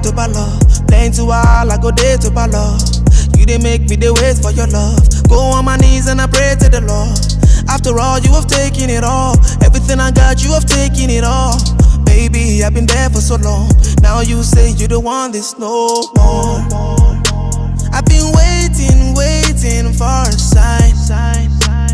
to ballot. Playing to all, I go there to ballot. You didn't make me the wait for your love. Go on my knees and I pray to the Lord. After all, you have taken it all. Everything I got, you have taken it all. Baby, I've been there for so long. Now you say you don't want this no more. I've been waiting for a sign.